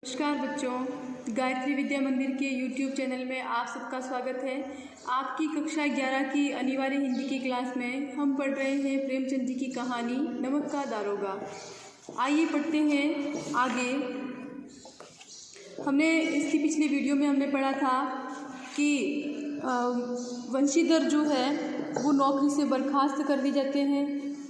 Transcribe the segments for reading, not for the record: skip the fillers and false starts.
नमस्कार बच्चों, गायत्री विद्या मंदिर के YouTube चैनल में आप सबका स्वागत है। आपकी कक्षा 11 की अनिवार्य हिंदी की क्लास में हम पढ़ रहे हैं प्रेमचंद जी की कहानी नमक का दारोगा। आइए पढ़ते हैं आगे। हमने इसकी पिछले वीडियो में हमने पढ़ा था कि वंशीधर जो है वो नौकरी से बर्खास्त कर दिए जाते हैं।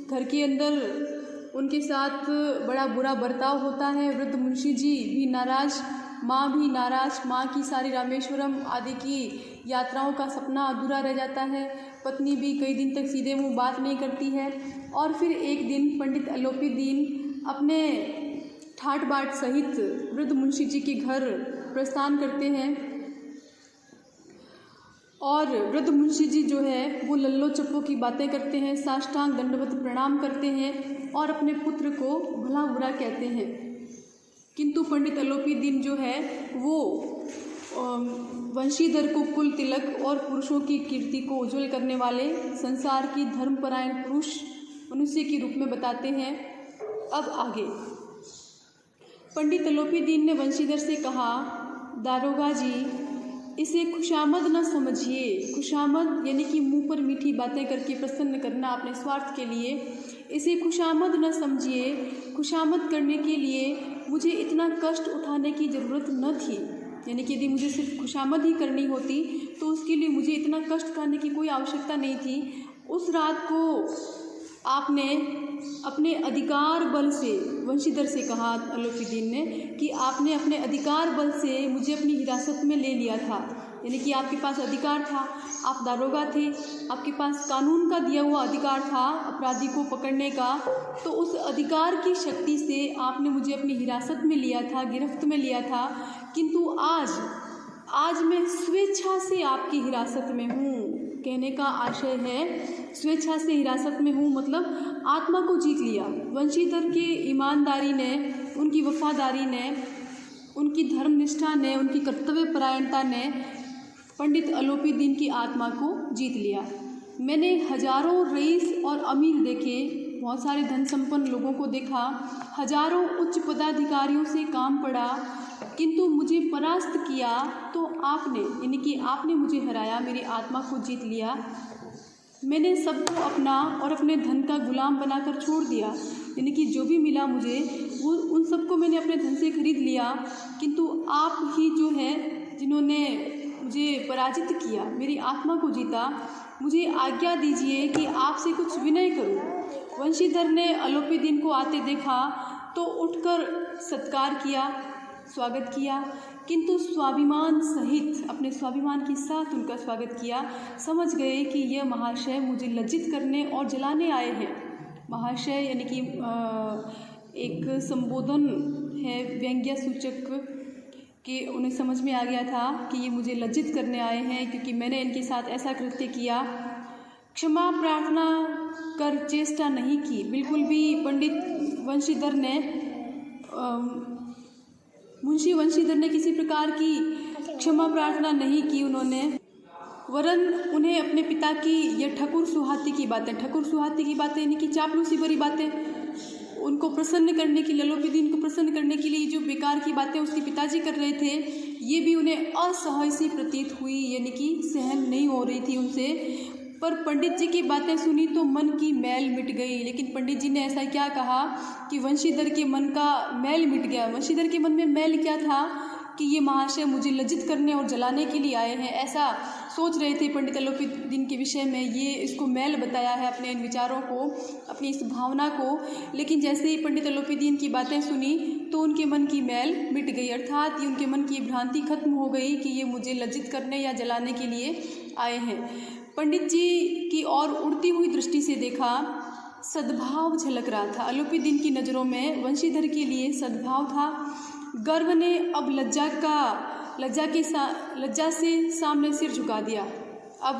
घर के अंदर उनके साथ बड़ा बुरा बर्ताव होता है। वृद्ध मुंशी जी भी नाराज़, माँ भी नाराज़। माँ की सारी रामेश्वरम आदि की यात्राओं का सपना अधूरा रह जाता है। पत्नी भी कई दिन तक सीधे मुंह बात नहीं करती है। और फिर एक दिन पंडित अलोपीदीन अपने ठाट बाट सहित वृद्ध मुंशी जी के घर प्रस्थान करते हैं और वृद्ध मुंशी जी जो है वो लल्लो चप्पो की बातें करते हैं, साष्टांग दंडवत प्रणाम करते हैं और अपने पुत्र को भला बुरा कहते हैं। किंतु पंडित अलोपीदीन जो है वो वंशीधर को कुल तिलक और पुरुषों की कीर्ति को उज्ज्वल करने वाले संसार की धर्मपरायण पुरुष मनुष्य के रूप में बताते हैं। अब आगे पंडित अलोपीदीन ने वंशीधर से कहा, दारोगा जी, इसे खुशामद न समझिए। खुशामद यानी कि मुंह पर मीठी बातें करके प्रसन्न करना अपने स्वार्थ के लिए। इसे खुशामद न समझिए। खुशामद करने के लिए मुझे इतना कष्ट उठाने की ज़रूरत न थी। यानी कि यदि मुझे सिर्फ खुशामद ही करनी होती तो उसके लिए मुझे इतना कष्ट उठाने की कोई आवश्यकता नहीं थी। उस रात को आपने अपने अधिकार बल से, वंशीधर से कहा अलोपीदीन ने, कि आपने अपने अधिकार बल से मुझे अपनी हिरासत में ले लिया था। यानी कि आपके पास अधिकार था, आप दारोगा थे, आपके पास कानून का दिया हुआ अधिकार था अपराधी को पकड़ने का। तो उस अधिकार की शक्ति से आपने मुझे अपनी हिरासत में लिया था, गिरफ्त में लिया था। किंतु आज मैं स्वेच्छा से आपकी हिरासत में हूँ। कहने का आशय है स्वेच्छा से हिरासत में हूँ, मतलब आत्मा को जीत लिया। वंशीधर के ईमानदारी ने, उनकी वफादारी ने, उनकी धर्मनिष्ठा ने, उनकी कर्तव्य परायणता ने पंडित अलोपीदीन की आत्मा को जीत लिया। मैंने हजारों रईस और अमीर देखे, बहुत सारे धन संपन्न लोगों को देखा, हजारों उच्च पदाधिकारियों से काम पड़ा, किंतु मुझे परास्त किया तो आपने, यानी कि आपने मुझे हराया, मेरी आत्मा को जीत लिया। मैंने सबको अपना और अपने धन का गुलाम बनाकर छोड़ दिया। यानी कि जो भी मिला मुझे वो उन सबको मैंने अपने धन से खरीद लिया। किंतु आप ही जो है जिन्होंने मुझे पराजित किया, मेरी आत्मा को जीता, मुझे आज्ञा दीजिए कि आपसे कुछ विनय करूं। वंशीधर ने अलोपीदीन को आते देखा तो उठकर सत्कार किया, स्वागत किया, किंतु स्वाभिमान सहित, अपने स्वाभिमान के साथ उनका स्वागत किया। समझ गए कि यह महाशय मुझे लज्जित करने और जलाने आए हैं। महाशय यानी कि एक संबोधन है व्यंग्य सूचक, कि उन्हें समझ में आ गया था कि ये मुझे लज्जित करने आए हैं क्योंकि मैंने इनके साथ ऐसा कृत्य किया। क्षमा प्रार्थना कर चेष्टा नहीं की, बिल्कुल भी पंडित वंशीधर ने, मुंशी वंशीधर ने किसी प्रकार की क्षमा प्रार्थना नहीं की उन्होंने, वरन उन्हें अपने पिता की यह ठकुर सुहाती की बातें यानी कि चापलूसी भरी बातें, उनको प्रसन्न करने के लिए, अलोपीदीन को प्रसन्न करने के लिए जो बेकार की बातें उसके पिताजी कर रहे थे, ये भी उन्हें असह्य सी प्रतीत हुई, यानी कि सहन नहीं हो रही थी उनसे। पर पंडित जी की बातें सुनी तो मन की मैल मिट गई। लेकिन पंडित जी ने ऐसा क्या कहा कि वंशीधर के मन का मैल मिट गया। वंशीधर के मन में मैल क्या था कि ये महाशय मुझे लज्जित करने और जलाने के लिए आए हैं, ऐसा सोच रहे थे पंडित अलोपीदीन के विषय में। ये इसको मैल बताया है, अपने इन विचारों को, अपनी इस भावना को। लेकिन जैसे ही पंडित अलोपीदीन की बातें सुनी तो उनके मन की मैल मिट गई, अर्थात ये उनके मन की भ्रांति खत्म हो गई कि ये मुझे लज्जित करने या जलाने के लिए आए हैं। पंडित जी की ओर उड़ती हुई दृष्टि से देखा, सद्भाव झलक रहा था। अलोपीदीन की नज़रों में वंशीधर के लिए सद्भाव था। गर्व ने अब लज्जा से सामने सिर झुका दिया। अब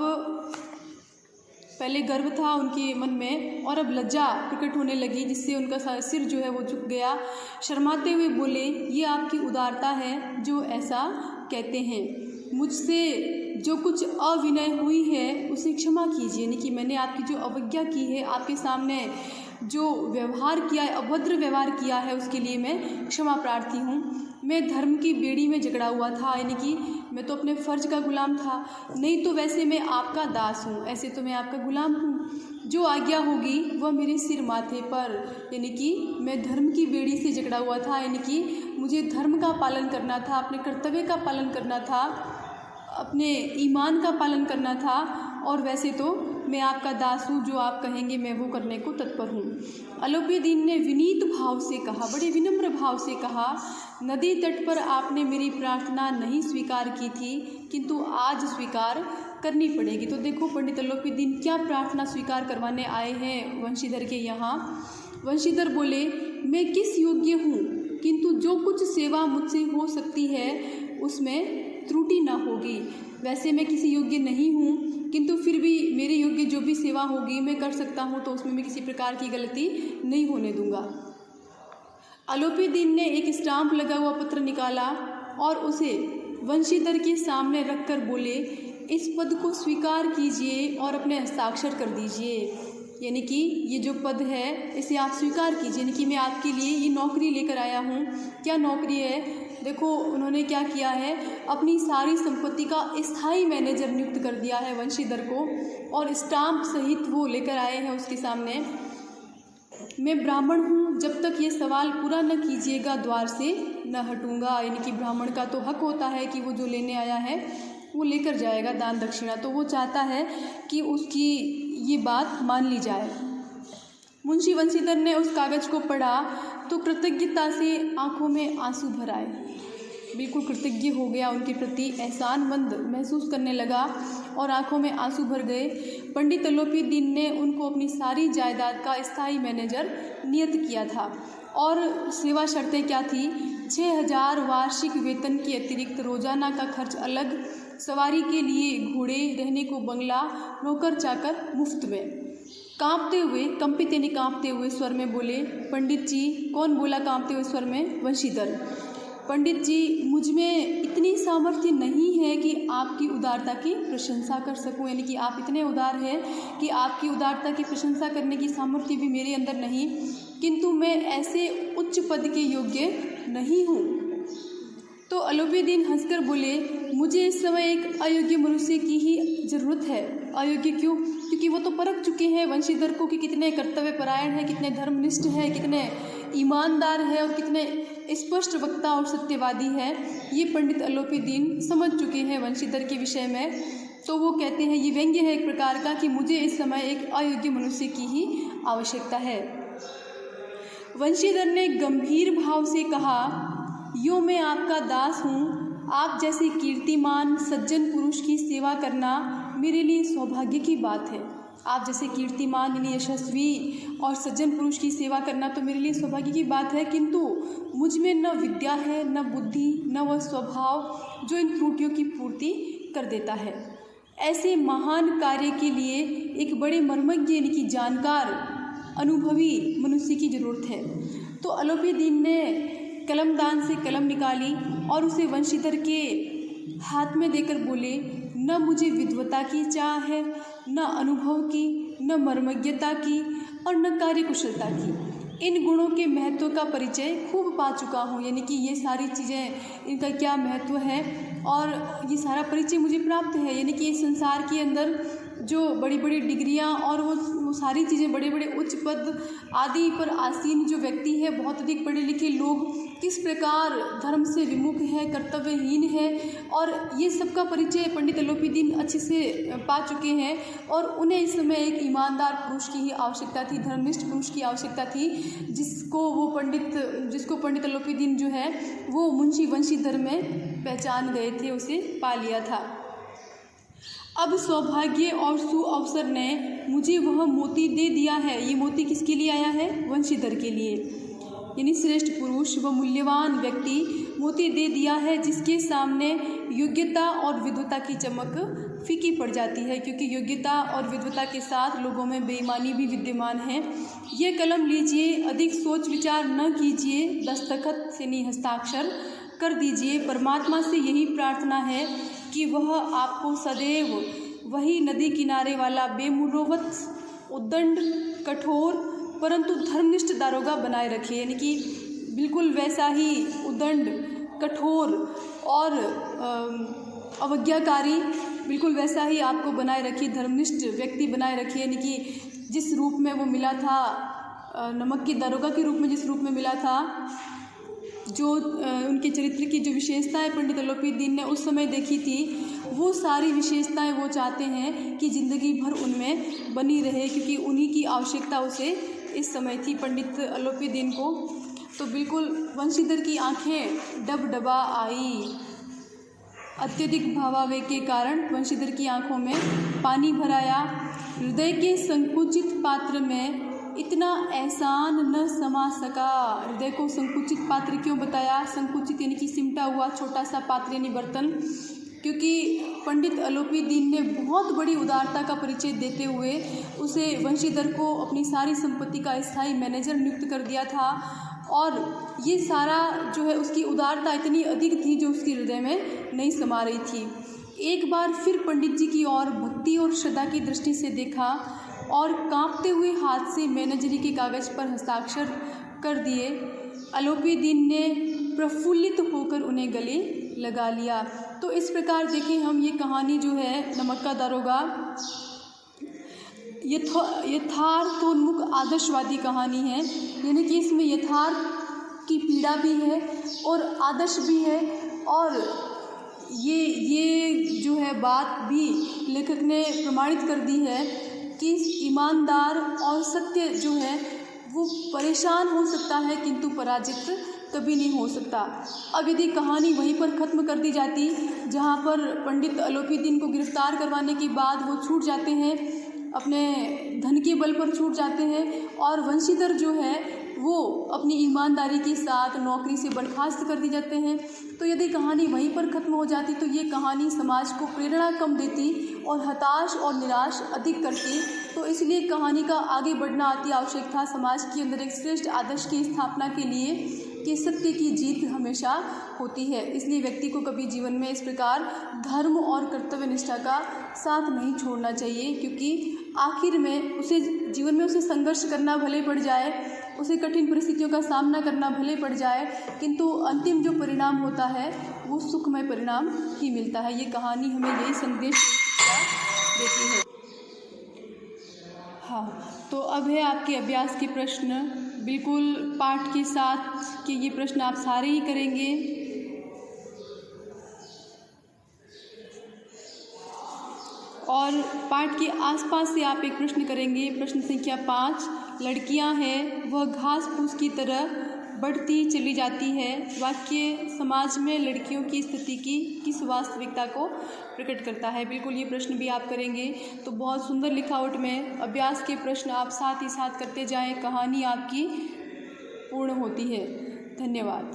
पहले गर्व था उनके मन में और अब लज्जा प्रकट होने लगी, जिससे उनका सिर जो है वो झुक गया। शर्माते हुए बोले, ये आपकी उदारता है जो ऐसा कहते हैं। मुझसे जो कुछ अविनय हुई है उसे क्षमा कीजिए। यानी कि मैंने आपकी जो अवज्ञा की है, आपके सामने जो व्यवहार किया है, अभद्र व्यवहार किया है, उसके लिए मैं क्षमा प्रार्थी हूँ। मैं धर्म की बेड़ी में जकड़ा हुआ था, यानी कि मैं तो अपने फ़र्ज का गुलाम था। नहीं तो वैसे मैं आपका दास हूँ, ऐसे तो मैं आपका गुलाम हूँ। जो आज्ञा होगी वह मेरे सिर माथे पर, यानी कि मैं धर्म की बेड़ी से जकड़ा हुआ था, यानी कि मुझे धर्म का पालन करना था, अपने कर्तव्य का पालन करना था, अपने ईमान का पालन करना था। और वैसे तो मैं आपका दास हूँ, जो आप कहेंगे मैं वो करने को तत्पर हूँ। अलोपीदीन ने विनीत भाव से कहा, बड़े विनम्र भाव से कहा, नदी तट पर आपने मेरी प्रार्थना नहीं स्वीकार की थी, किंतु आज स्वीकार करनी पड़ेगी। तो देखो पंडित अलोपीदीन क्या प्रार्थना स्वीकार करवाने आए हैं वंशीधर के यहाँ। वंशीधर बोले, मैं किस योग्य हूँ, किंतु जो कुछ सेवा मुझसे हो सकती है उसमें त्रुटि ना होगी। वैसे मैं किसी योग्य नहीं हूँ, किंतु फिर भी मेरे योग्य जो भी सेवा होगी मैं कर सकता हूँ, तो उसमें मैं किसी प्रकार की गलती नहीं होने दूंगा। अलोपीदीन ने एक स्टाम्प लगा हुआ पत्र निकाला और उसे वंशीधर के सामने रखकर बोले, इस पद को स्वीकार कीजिए और अपने हस्ताक्षर कर दीजिए। यानी कि ये जो पद है इसे आप स्वीकार कीजिए, यानी कि मैं आपके लिए ये नौकरी लेकर आया हूँ। क्या नौकरी है? देखो उन्होंने क्या किया है, अपनी सारी संपत्ति का स्थायी मैनेजर नियुक्त कर दिया है वंशीधर को, और स्टाम्प सहित वो लेकर आए हैं उसके सामने। मैं ब्राह्मण हूँ, जब तक ये सवाल पूरा न कीजिएगा द्वार से न हटूँगा। यानी कि ब्राह्मण का तो हक होता है कि वो जो लेने आया है वो लेकर जाएगा दान दक्षिणा, तो वो चाहता है कि उसकी ये बात मान ली जाए। मुंशी वंशीधर ने उस कागज़ को पढ़ा तो कृतज्ञता से आंखों में आंसू भर आए, बिल्कुल कृतज्ञ हो गया, उनके प्रति एहसानमंद महसूस करने लगा और आंखों में आंसू भर गए। पंडित अलोपीदीन ने उनको अपनी सारी जायदाद का स्थायी मैनेजर नियत किया था और सेवा शर्तें क्या थी, 6000 वार्षिक वेतन के अतिरिक्त रोजाना का खर्च अलग, सवारी के लिए घोड़े, रहने को बंगला, नौकर चाकर मुफ्त में। कांपते हुए, कंपित यानी कांपते हुए स्वर में बोले, पंडित जी। कौन बोला कांपते हुए स्वर में? वंशीधर। पंडित जी, मुझ में इतनी सामर्थ्य नहीं है कि आपकी उदारता की प्रशंसा कर सकूं, यानी कि आप इतने उदार हैं कि आपकी उदारता की प्रशंसा करने की सामर्थ्य भी मेरे अंदर नहीं, किंतु मैं ऐसे उच्च पद के योग्य नहीं हूँ। तो अलोपीदीन हंसकर बोले, मुझे इस समय एक अयोग्य मनुष्य की ही ज़रूरत है। अयोग्य क्यों? क्योंकि वो तो परख चुके हैं वंशीधर को कि कितने कर्तव्य परायण है, कितने धर्मनिष्ठ है, कितने ईमानदार है और कितने स्पष्ट वक्ता और सत्यवादी है। ये पंडित अलोपीदीन समझ चुके हैं वंशीधर के विषय में। तो वो कहते हैं, ये व्यंग्य है एक प्रकार का कि मुझे इस समय एक अयोग्य मनुष्य की ही आवश्यकता है। वंशीधर ने गंभीर भाव से कहा, यूँ मैं आपका दास हूँ, आप जैसे कीर्तिमान सज्जन पुरुष की सेवा करना मेरे लिए सौभाग्य की बात है। आप जैसे कीर्तिमान यानी यशस्वी और सज्जन पुरुष की सेवा करना तो मेरे लिए सौभाग्य की बात है, किंतु मुझ में न विद्या है, न बुद्धि, न वह स्वभाव जो इन त्रुटियों की पूर्ति कर देता है। ऐसे महान कार्य के लिए एक बड़े मर्मज्ञ यानी कि जानकार, अनुभवी मनुष्य की ज़रूरत है। तो अलोपीदीन ने कलमदान से कलम निकाली और उसे वंशीधर के हाथ में देकर बोले, न मुझे विद्वता की चाह है, न अनुभव की, न मर्मज्ञता की और न कार्यकुशलता की। इन गुणों के महत्व का परिचय खूब पा चुका हूँ, यानी कि ये सारी चीज़ें, इनका क्या महत्व है और ये सारा परिचय मुझे प्राप्त है। यानी कि इस संसार के अंदर जो बड़ी बड़ी डिग्रियाँ और वो सारी चीज़ें, बड़े बड़े उच्च पद आदि पर आसीन जो व्यक्ति है, बहुत अधिक पढ़े लिखे लोग किस प्रकार धर्म से विमुख है, कर्तव्यहीन है, और ये सब का परिचय पंडित अलोपीदीन अच्छे से पा चुके हैं। और उन्हें इस समय एक ईमानदार पुरुष की ही आवश्यकता थी, धर्मनिष्ठ पुरुष की आवश्यकता थी, जिसको पंडित अलोपीदीन जो है वो मुंशी वंशीधर में पहचान गए थे, उसे पा लिया था। अब सौभाग्य और सुअवसर ने मुझे वह मोती दे दिया है। ये मोती किसके लिए आया है? वंशीधर के लिए, यानी श्रेष्ठ पुरुष व मूल्यवान व्यक्ति मोती दे दिया है, जिसके सामने योग्यता और विद्वता की चमक फीकी पड़ जाती है, क्योंकि योग्यता और विद्वता के साथ लोगों में बेईमानी भी विद्यमान है। ये कलम लीजिए, अधिक सोच विचार न कीजिए, दस्तखत यानी हस्ताक्षर कर दीजिए। परमात्मा से यही प्रार्थना है कि वह आपको सदैव वही नदी किनारे वाला बेमुरौवत, उद्दंड, कठोर परंतु धर्मनिष्ठ दारोगा बनाए रखे, यानी कि बिल्कुल वैसा ही उद्दंड कठोर और अवज्ञाकारी, बिल्कुल वैसा ही आपको बनाए रखिए, धर्मनिष्ठ व्यक्ति बनाए रखिए। यानी कि जिस रूप में वो मिला था, नमक की दारोगा के रूप में जिस रूप में मिला था, जो उनके चरित्र की जो विशेषताएं पंडित अलोपीदीन ने उस समय देखी थी, वो सारी विशेषताएं वो चाहते हैं कि ज़िंदगी भर उनमें बनी रहे, क्योंकि उन्हीं की आवश्यकता उसे इस समय थी, पंडित अलोपीदीन को। तो बिल्कुल वंशीधर की आंखें डबडबा आई। अत्यधिक भावावेग के कारण वंशीधर की आंखों में पानी भर आया। हृदय के संकुचित पात्र में इतना एहसान न समा सका। हृदय को संकुचित पात्र क्यों बताया? संकुचित यानी कि सिमटा हुआ छोटा सा पात्र यानी बर्तन, क्योंकि पंडित अलोपीदीन ने बहुत बड़ी उदारता का परिचय देते हुए उसे वंशीधर को अपनी सारी संपत्ति का स्थायी मैनेजर नियुक्त कर दिया था। और ये सारा जो है उसकी उदारता इतनी अधिक थी जो उसके हृदय में नहीं समा रही थी। एक बार फिर पंडित जी की ओर भक्ति और श्रद्धा की दृष्टि से देखा और कांपते हुए हाथ से मैनेजरी के कागज़ पर हस्ताक्षर कर दिए। अलोपीदीन ने प्रफुल्लित होकर उन्हें गले लगा लिया। तो इस प्रकार देखिए हम ये कहानी जो है नमक का दारोगा यथार्थोन्मुख आदर्शवादी कहानी है। यानी कि इसमें यथार्थ की पीड़ा भी है और आदर्श भी है, और ये जो है बात भी लेखक ने प्रमाणित कर दी है कि ईमानदार और सत्य जो है वो परेशान हो सकता है किंतु पराजित कभी नहीं हो सकता। अब यदि कहानी वहीं पर ख़त्म कर दी जाती जहाँ पर पंडित अलोपीदीन को गिरफ्तार करवाने के बाद वो छूट जाते हैं, अपने धन के बल पर छूट जाते हैं, और वंशीधर जो है वो अपनी ईमानदारी के साथ नौकरी से बर्खास्त कर दी जाते हैं, तो यदि कहानी वहीं पर ख़त्म हो जाती तो ये कहानी समाज को प्रेरणा कम देती और हताश और निराश अधिक करती। तो इसलिए कहानी का आगे बढ़ना अति आवश्यक था समाज के अंदर एक श्रेष्ठ आदर्श की स्थापना के लिए कि सत्य की जीत हमेशा होती है। इसलिए व्यक्ति को कभी जीवन में इस प्रकार धर्म और कर्तव्य निष्ठा का साथ नहीं छोड़ना चाहिए, क्योंकि आखिर में उसे जीवन में उसे संघर्ष करना भले पड़ जाए, उसे कठिन परिस्थितियों का सामना करना भले पड़ जाए, किंतु अंतिम जो परिणाम होता है वो सुखमय परिणाम ही मिलता है। ये कहानी हमें यही संदेश देती है। हाँ, तो अब है आपके अभ्यास के प्रश्न, बिल्कुल पाठ के साथ कि ये प्रश्न आप सारे ही करेंगे। और पाठ के आसपास से आप एक प्रश्न करेंगे। प्रश्न संख्या 5, लड़कियां हैं वह घास फूस की तरह बढ़ती चली जाती है। वाक्य समाज में लड़कियों की स्थिति की किस वास्तविकता को प्रकट करता है? बिल्कुल ये प्रश्न भी आप करेंगे। तो बहुत सुंदर लिखावट में अभ्यास के प्रश्न आप साथ ही साथ करते जाएं, कहानी आपकी पूर्ण होती है। धन्यवाद।